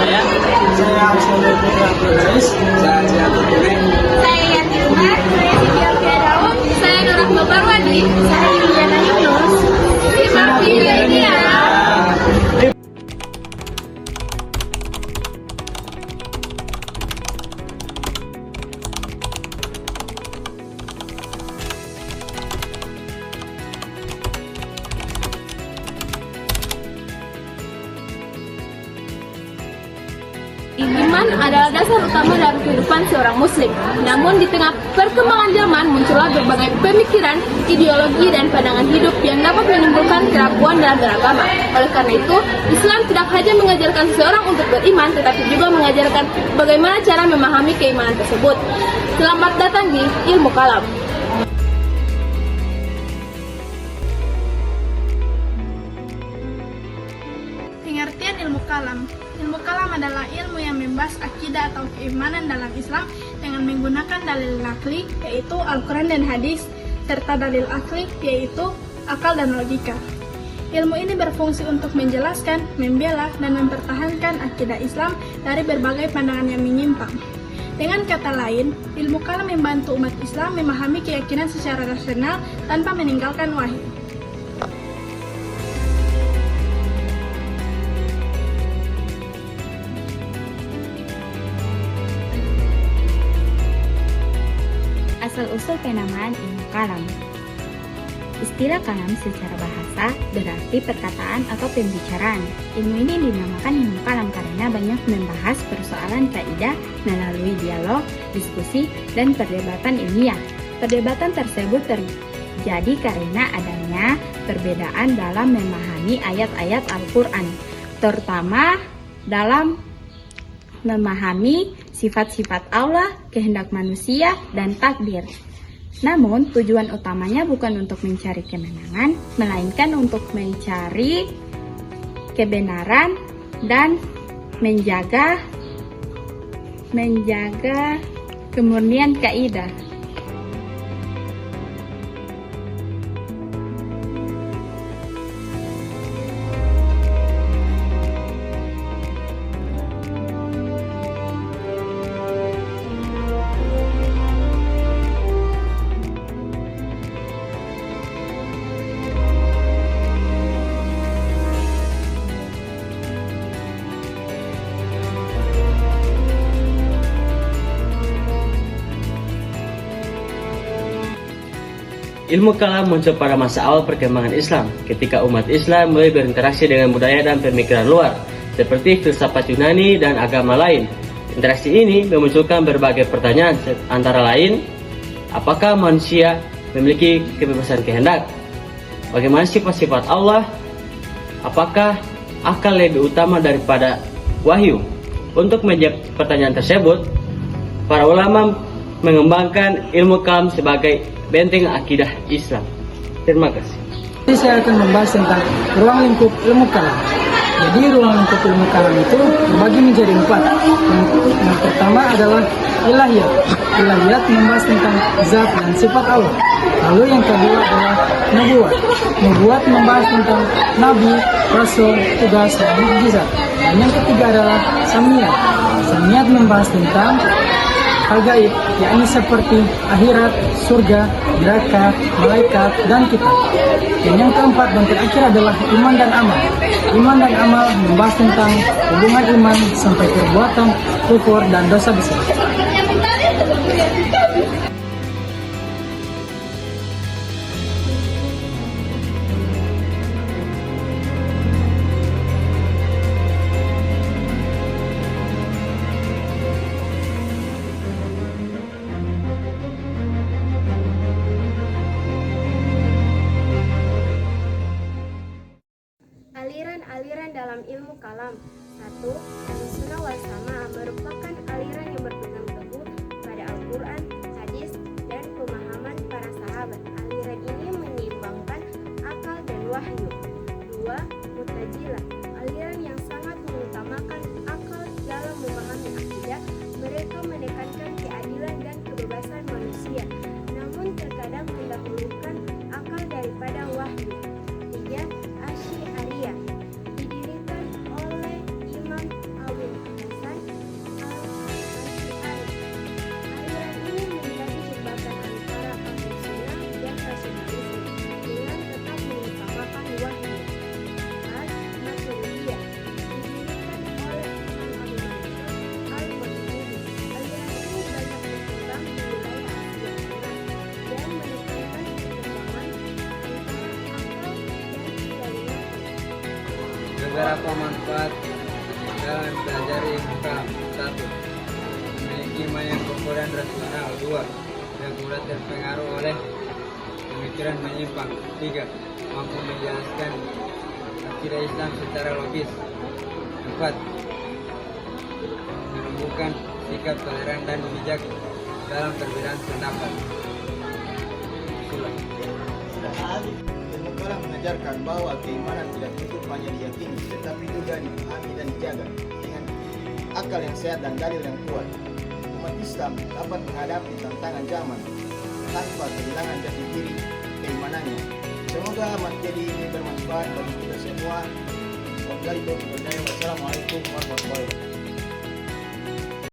saya Solo Putra Proses. Saya Ciatur Dureng. Saya Yanti Umar. Saya Siti Daud. Saya Nurahma Barwadi. Saya Yuliana Yunus. Simak video ini ya. Iman adalah dasar utama dalam kehidupan seorang muslim. Namun di tengah perkembangan zaman muncullah berbagai pemikiran, ideologi dan pandangan hidup yang dapat menimbulkan keraguan dalam beragama. Oleh karena itu, Islam tidak hanya mengajarkan seseorang untuk beriman, tetapi juga mengajarkan bagaimana cara memahami keimanan tersebut. Selamat datang di Ilmu Kalam. Pengertian ilmu kalam. Ilmu kalam adalah ilmu yang membahas akidah atau keimanan dalam Islam dengan menggunakan dalil nakli, yaitu Al-Quran dan hadis, serta dalil akli, yaitu akal dan logika. Ilmu ini berfungsi untuk menjelaskan, membela, dan mempertahankan akidah Islam dari berbagai pandangan yang menyimpang. Dengan kata lain, ilmu kalam membantu umat Islam memahami keyakinan secara rasional tanpa meninggalkan wahyu. Asal-usul penamaan ilmu kalam. Istilah kalam secara bahasa berarti perkataan atau pembicaraan. Ilmu ini dinamakan ilmu kalam karena banyak membahas persoalan kaidah melalui dialog, diskusi, dan perdebatan ilmiah. Perdebatan tersebut terjadi karena adanya perbedaan dalam memahami ayat-ayat Al-Quran, terutama dalam memahami sifat-sifat Allah, kehendak manusia, dan takdir. Namun, tujuan utamanya bukan untuk mencari kemenangan, melainkan untuk mencari kebenaran dan menjaga kemurnian kaidah. Ilmu kalam muncul pada masa awal perkembangan Islam, ketika umat Islam mulai berinteraksi dengan budaya dan pemikiran luar, seperti filsafat Yunani dan agama lain. Interaksi ini memunculkan berbagai pertanyaan, antara lain, apakah manusia memiliki kebebasan kehendak? Bagaimana sifat-sifat Allah? Apakah akal lebih utama daripada wahyu? Untuk menjawab pertanyaan tersebut, para ulama mengembangkan ilmu kalam sebagai benteng akidah Islam. Terima kasih. Jadi saya akan membahas tentang ruang lingkup ilmu kalam. Jadi ruang lingkup ilmu kalam itu terbagi menjadi 4. Yang pertama adalah ilahiyat. Ilahiyat membahas tentang zat dan sifat Allah. Lalu yang kedua adalah nubuat. Nubuat membahas tentang nabi, rasul, tugas, dan mukjizat. Dan yang ketiga adalah samiyat. Samiyat membahas tentang hal gaib, yakni seperti akhirat, surga, neraka, malaikat, dan kitab. Dan yang keempat dan terakhir adalah iman dan amal. Iman dan amal membahas tentang hubungan iman sampai perbuatan, kufur, dan dosa besar. Aliran-aliran dalam ilmu kalam. 1. Ahlussunnah wal Jamaah merupakan aliran yang berpegang teguh pada Al-Quran, hadis, dan pemahaman para sahabat. Aliran ini menyeimbangkan akal dan wahyu. 2. Mu'tazilah, aliran yang sangat mengutamakan akal dalam memahami akidah. Mereka menekankan keadilan dan kebebasan manusia, namun terkadang mendahulukan akal daripada wahyu. 3. Asy'ariyah, didirikan oleh Imam Abu Beberapa manfaat dalam belajar ilmu kalam. 1. Memiliki banyak pokok rasional. 2. Tidak mudah terpengaruh oleh pemikiran menyimpang. 3. Mampu menjelaskan akidah Islam secara logis. 4. Menumbuhkan sikap toleran dan bijak dalam perbedaan pendapat. Ilmu kalam mengajarkan bahwa keimanan tidak cukup hanya diyakini, tetapi juga dipahami dan dijaga dengan akal yang sehat dan dalil yang kuat. Umat Islam dapat menghadapi tantangan zaman tanpa kehilangan jati diri keimanannya. Semoga materi ini bermanfaat bagi kita semua. Wassalamualaikum warahmatullahi wabarakatuh.